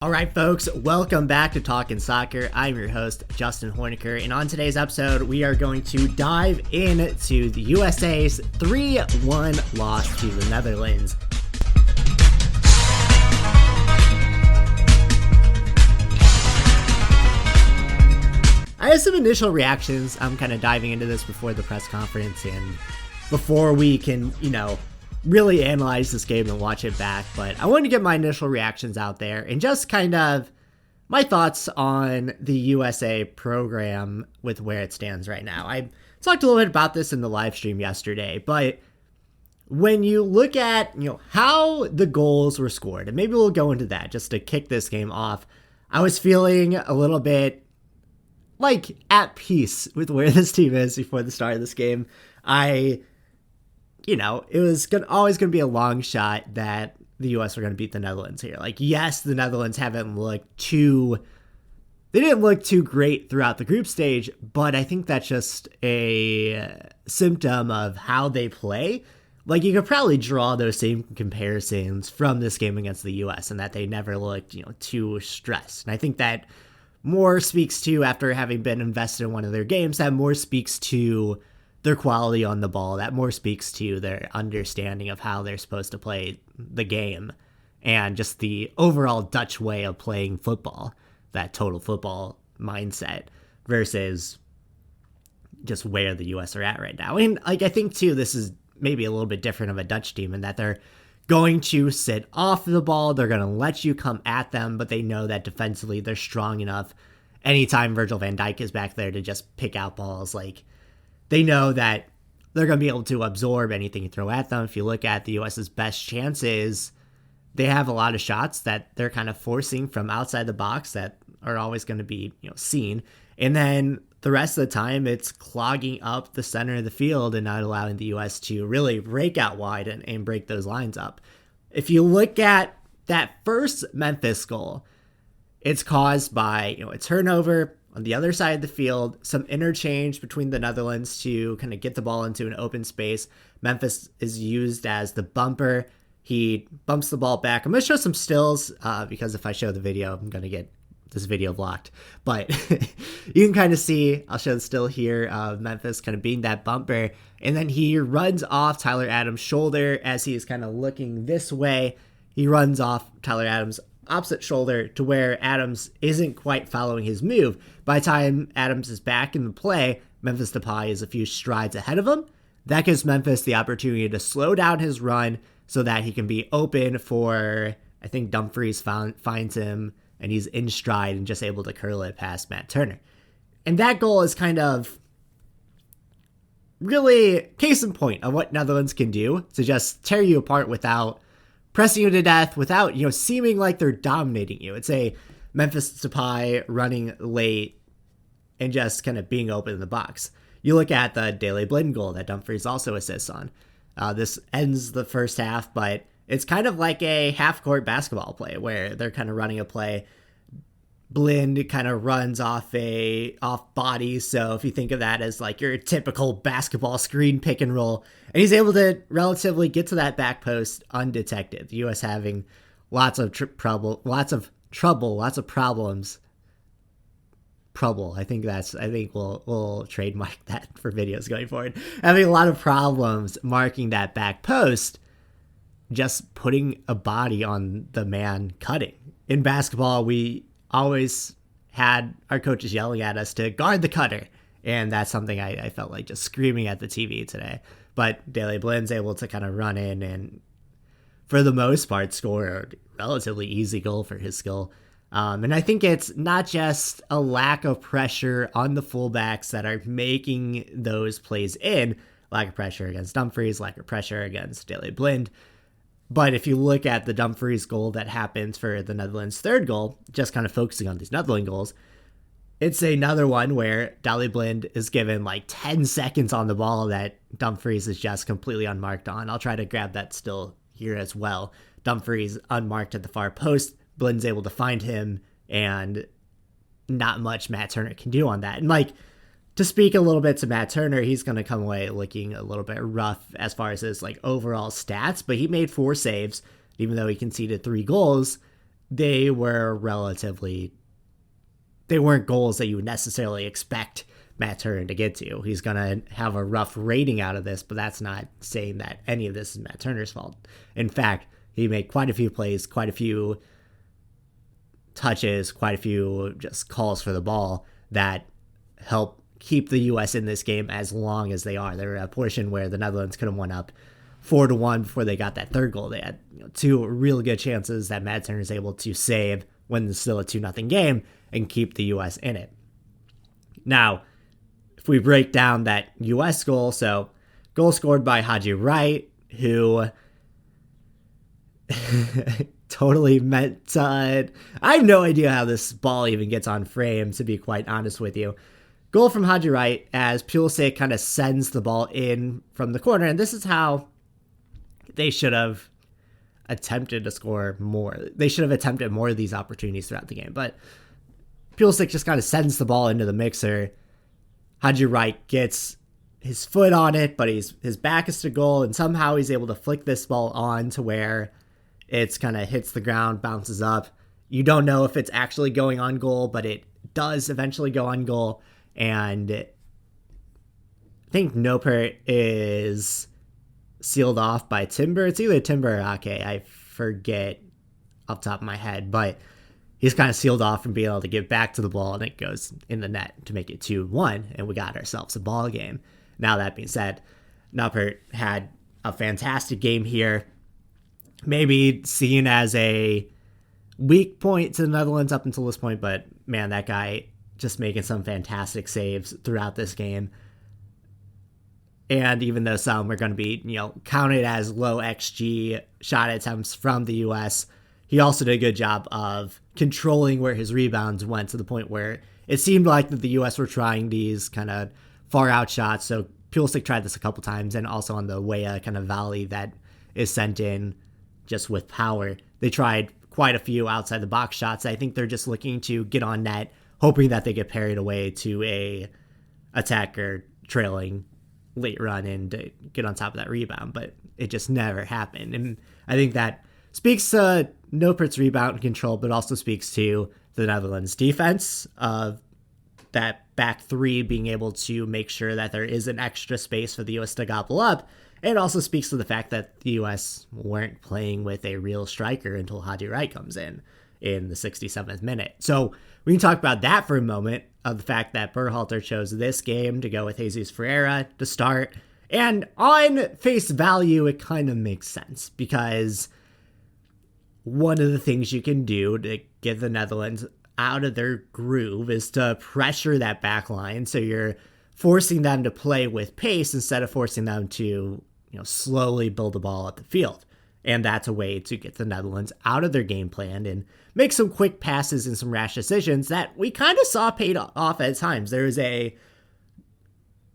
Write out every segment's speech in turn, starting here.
All right, folks, welcome back to Talkin' Soccer. I'm your host, Justin Horniker, and on today's episode, we are going to dive into the USA's 3-1 loss to the Netherlands. I have some initial reactions. I'm kind of diving into this before the press conference and before we can, really analyze this game and watch it back, but I wanted to get my initial reactions out there and just kind of my thoughts on the USA program with where it stands right now. I talked a little bit about this in the live stream yesterday, but when you look at, how the goals were scored, and maybe we'll go into that just to kick this game off, I was feeling a little bit like at peace with where this team is before the start of this game. It was always going to be a long shot that the U.S. were going to beat the Netherlands here. Yes, the Netherlands they didn't look too great throughout the group stage, but I think that's just a symptom of how they play. You could probably draw those same comparisons from this game against the U.S. and that they never looked, too stressed. And I think that more speaks to, after having been invested in one of their games, that more speaks to their quality on the ball, that more speaks to their understanding of how they're supposed to play the game and just the overall Dutch way of playing football, that total football mindset versus just where the US are at right now. And I think too, this is maybe a little bit different of a Dutch team in that they're going to sit off the ball. They're going to let you come at them, but they know that defensively they're strong enough anytime Virgil van Dijk is back there to just pick out balls. They know that they're going to be able to absorb anything you throw at them. If you look at the U.S.'s best chances, they have a lot of shots that they're kind of forcing from outside the box that are always going to be, seen. And then the rest of the time, it's clogging up the center of the field and not allowing the U.S. to really break out wide and break those lines up. If you look at that first Memphis goal, it's caused by, a turnover on the other side of the field, some interchange between the Netherlands to kind of get the ball into an open space. Memphis is used as the bumper. He bumps the ball back. I'm going to show some stills because if I show the video, I'm going to get this video blocked. But you can kind of see, I'll show the still here of Memphis kind of being that bumper. And then he runs off Tyler Adams' shoulder as he is kind of looking this way. He runs off Tyler Adams' opposite shoulder to where Adams isn't quite following his move. By the time Adams is back in the play, Memphis Depay is a few strides ahead of him. That gives Memphis the opportunity to slow down his run so that he can be open for, I think Dumfries finds him and he's in stride and just able to curl it past Matt Turner. And that goal is kind of really case in point of what Netherlands can do to just tear you apart without pressing you to death, without, seeming like they're dominating you. It's a Memphis Depay running late and just kind of being open in the box. You look at the Daley Blind goal that Dumfries also assists on. This ends the first half, but it's kind of like a half-court basketball play where they're kind of running a play. Blind kind of runs off body. So if you think of that as your typical basketball screen pick and roll, and he's able to relatively get to that back post undetected. The U.S. having lots of problems. I think we'll trademark that for videos going forward. Having a lot of problems marking that back post, just putting a body on the man cutting. In basketball, we always had our coaches yelling at us to guard the cutter. And that's something I felt like just screaming at the TV today. But Daley Blind's able to kind of run in and, for the most part, score a relatively easy goal for his skill. And I think it's not just a lack of pressure on the fullbacks that are making those plays in. Lack of pressure against Dumfries, lack of pressure against Daley Blind. But if you look at the Dumfries goal that happens for the Netherlands' third goal, just kind of focusing on these Netherlands goals, it's another one where Daley Blind is given 10 seconds on the ball that Dumfries is just completely unmarked on. I'll try to grab that still here as well. Dumfries unmarked at the far post. Blind's able to find him, and not much Matt Turner can do on that. And to speak a little bit to Matt Turner, he's going to come away looking a little bit rough as far as his overall stats, but he made 4 saves, even though he conceded 3 goals. they weren't goals that you would necessarily expect Matt Turner to get to. He's going to have a rough rating out of this, but that's not saying that any of this is Matt Turner's fault. In fact, he made quite a few plays, quite a few touches, quite a few just calls for the ball that help keep the U.S. in this game as long as they are. There were a portion where the Netherlands could have won up 4-1 before they got that third goal. They had two real good chances that Matt Turner is able to save when it's still a 2-0 game and keep the U.S. in it. Now, if we break down that U.S. goal, so goal scored by Haji Wright, who totally meant I have no idea how this ball even gets on frame, to be quite honest with you. Goal from Haji Wright as Pulisic kind of sends the ball in from the corner, and this is how they should have attempted to score more. They should have attempted more of these opportunities throughout the game, but Pulisic just kind of sends the ball into the mixer. Haji Wright gets his foot on it, but his back is to goal, and somehow he's able to flick this ball on to where it's kind of hits the ground, bounces up. You don't know if it's actually going on goal, but it does eventually go on goal. And I think Noppert is sealed off by Timber. It's either Timber or Ake. I forget off the top of my head, but he's kind of sealed off from being able to get back to the ball, and it goes in the net to make it 2-1, and we got ourselves a ball game. Now, that being said, Noppert had a fantastic game here. Maybe seen as a weak point to the Netherlands up until this point, but man, that guy just making some fantastic saves throughout this game. And even though some are going to be, counted as low XG shot attempts from the U.S., he also did a good job of controlling where his rebounds went to the point where it seemed like that the U.S. were trying these kind of far out shots. So Pulisic tried this a couple times, and also on the Weah kind of volley that is sent in just with power. They tried quite a few outside the box shots. I think they're just looking to get on net, hoping that they get parried away to a attacker trailing late run and to get on top of that rebound, but it just never happened. And I think that speaks to Noppert's rebound control, but also speaks to the Netherlands defense of that back three being able to make sure that there is an extra space for the U.S. to gobble up. And it also speaks to the fact that the U.S. weren't playing with a real striker until Haji Wright comes in the 67th minute. So we can talk about that for a moment, of the fact that Berhalter chose this game to go with Jesus Ferreira to start. And on face value, it kind of makes sense, because one of the things you can do to get the Netherlands out of their groove is to pressure that back line. So you're forcing them to play with pace instead of forcing them to, slowly build the ball up the field. And that's a way to get the Netherlands out of their game plan and make some quick passes and some rash decisions that we kind of saw paid off at times. There was a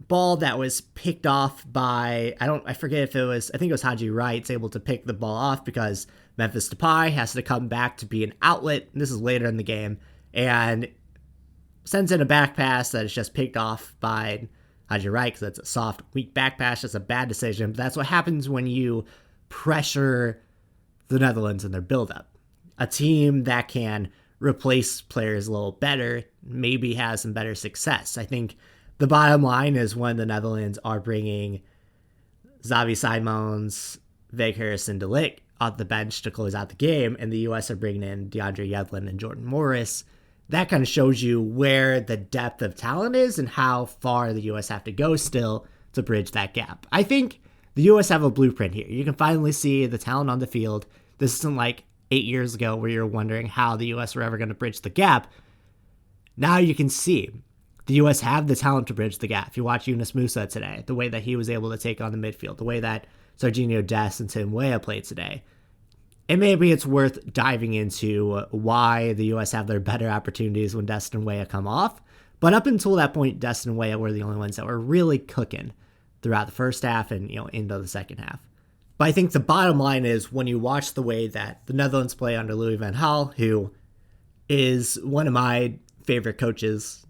ball that was picked off by, I forget if it was, I think it was Haji Wright's able to pick the ball off because Memphis Depay has to come back to be an outlet. This is later in the game, and sends in a back pass that is just picked off by Haji Wright because that's a soft, weak back pass. That's a bad decision. But that's what happens when you pressure the Netherlands in their buildup. A team that can replace players a little better maybe has some better success. I think the bottom line is when the Netherlands are bringing Xavi Simons, Weghorst, and De Ligt off the bench to close out the game, and the U.S. are bringing in DeAndre Yedlin and Jordan Morris, that kind of shows you where the depth of talent is and how far the U.S. have to go still to bridge that gap. I think the U.S. have a blueprint here. You can finally see the talent on the field. This isn't like 8 years ago where you're wondering how the U.S. were ever going to bridge the gap. Now you can see the U.S. have the talent to bridge the gap. If you watch Yunus Musa today, the way that he was able to take on the midfield, the way that Serginho Dest and Tim Weah played today, and maybe it's worth diving into why the U.S. have their better opportunities when Dest and Weah come off. But up until that point, Dest and Weah were the only ones that were really cooking throughout the first half and into the second half. But I think the bottom line is when you watch the way that the Netherlands play under Louis van Gaal, who is one of my favorite coaches,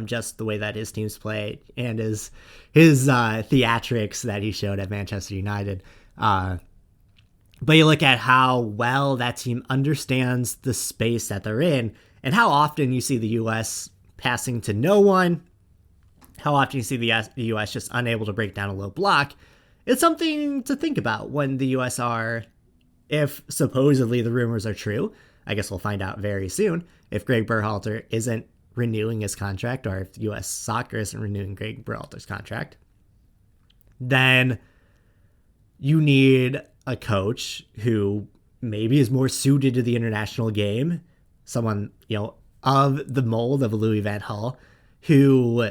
just the way that his teams play and his theatrics that he showed at Manchester United. But you look at how well that team understands the space that they're in and how often you see the U.S. passing to no one, how often you see the U.S. just unable to break down a low block. It's something to think about when the U.S. are, if supposedly the rumors are true. I guess we'll find out very soon if Greg Berhalter isn't renewing his contract or if U.S. Soccer isn't renewing Greg Berhalter's contract. Then you need a coach who maybe is more suited to the international game, someone, of the mold of a Louis Van Gaal, who,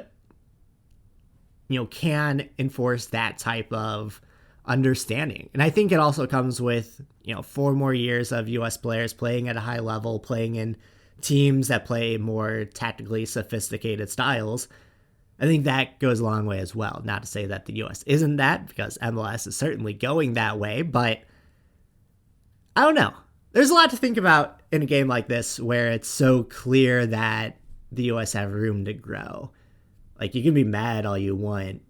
can enforce that type of understanding. And I think it also comes with, 4 more years of U.S. players playing at a high level, playing in teams that play more tactically sophisticated styles. I think that goes a long way as well. Not to say that the U.S. isn't that, because MLS is certainly going that way, but I don't know. There's a lot to think about in a game like this where it's so clear that the U.S. have room to grow. Like, you can be mad all you want.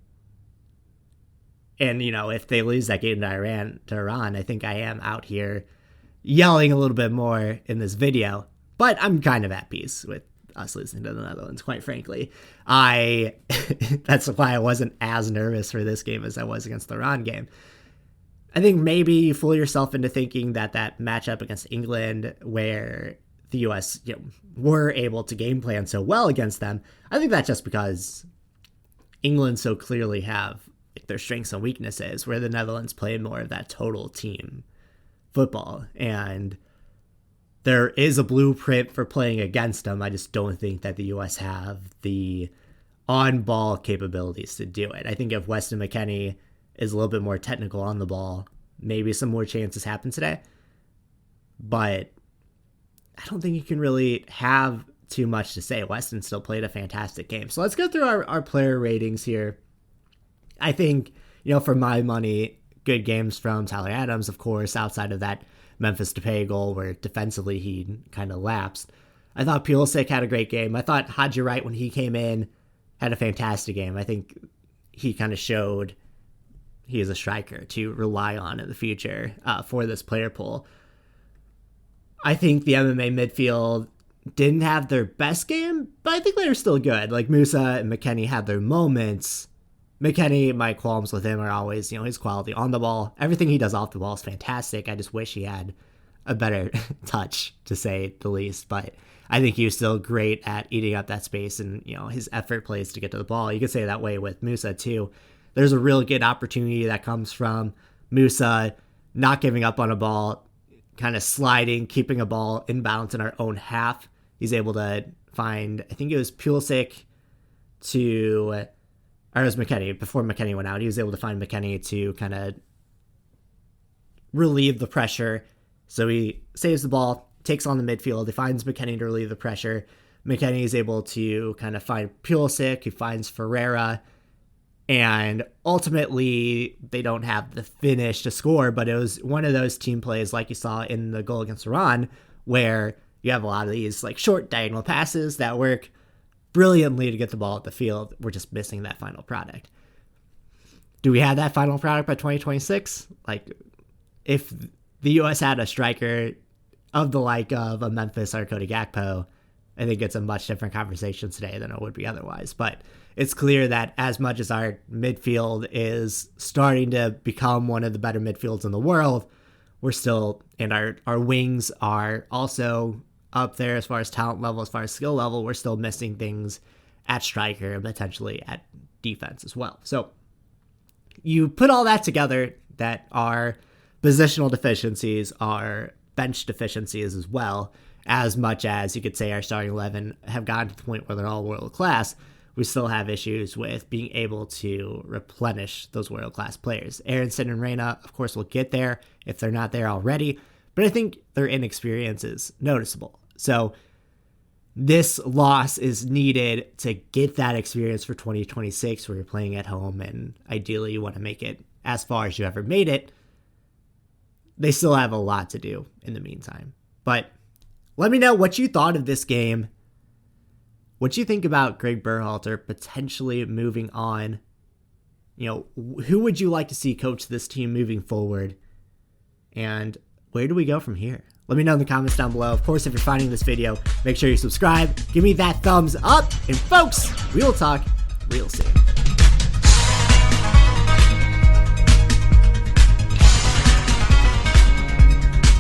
And, if they lose that game to Iran, I think I am out here yelling a little bit more in this video. But I'm kind of at peace with us losing to the Netherlands, quite frankly. That's why I wasn't as nervous for this game as I was against the Iran game. I think maybe you fool yourself into thinking that matchup against England, where the U.S. were able to game plan so well against them, I think that's just because England so clearly have their strengths and weaknesses, where the Netherlands play more of that total team football. And there is a blueprint for playing against them. I just don't think that the U.S. have the on-ball capabilities to do it. I think if Weston McKennie is a little bit more technical on the ball, maybe some more chances happen today. But I don't think you can really have too much to say. Weston still played a fantastic game. So let's go through our player ratings here. I think, for my money, good games from Tyler Adams, of course, outside of that Memphis Depay goal where defensively he kind of lapsed. I thought Pulisic had a great game. I thought Haji Wright, when he came in, had a fantastic game. I think he kind of showed he is a striker to rely on in the future for this player pool. I think the MMA midfield didn't have their best game, but I think they were still good. Like, Musa and McKennie had their moments. McKennie, my qualms with him are always, his quality on the ball. Everything he does off the ball is fantastic. I just wish he had a better touch, to say the least. But I think he was still great at eating up that space and, his effort plays to get to the ball. You could say that way with Musa, too. There's a real good opportunity that comes from Musa not giving up on a ball, kind of sliding, keeping a ball in bounds in our own half. He's able to find, I think it was Pulisic or it was McKennie. Before McKennie went out, he was able to find McKennie to kind of relieve the pressure. So he saves the ball, takes on the midfield. He finds McKennie to relieve the pressure. McKennie is able to kind of find Pulisic. He finds Ferreira. And ultimately, they don't have the finish to score, but it was one of those team plays like you saw in the goal against Iran, where you have a lot of these short diagonal passes that work brilliantly to get the ball at the field. We're just missing that final product. Do we have that final product by 2026? If the U.S. had a striker of the like of a Memphis or Cody Gakpo, I think it's a much different conversation today than it would be otherwise. But it's clear that as much as our midfield is starting to become one of the better midfields in the world, we're still, and our wings are also up there as far as talent level, as far as skill level. We're still missing things at striker and potentially at defense as well. So you put all that together, that our positional deficiencies are bench deficiencies as well, as much as you could say our starting 11 have gotten to the point where they're all world class. We still have issues with being able to replenish those world class players. Aronson and Reyna, of course, will get there if they're not there already, but I think their inexperience is noticeable. So this loss is needed to get that experience for 2026 where you're playing at home and ideally you want to make it as far as you ever made it. They still have a lot to do in the meantime. But let me know what you thought of this game. What you think about Greg Berhalter potentially moving on? Who would you like to see coach this team moving forward? And where do we go from here? Let me know in the comments down below. Of course, if you're finding this video, make sure you subscribe, give me that thumbs up, and folks, we will talk real soon.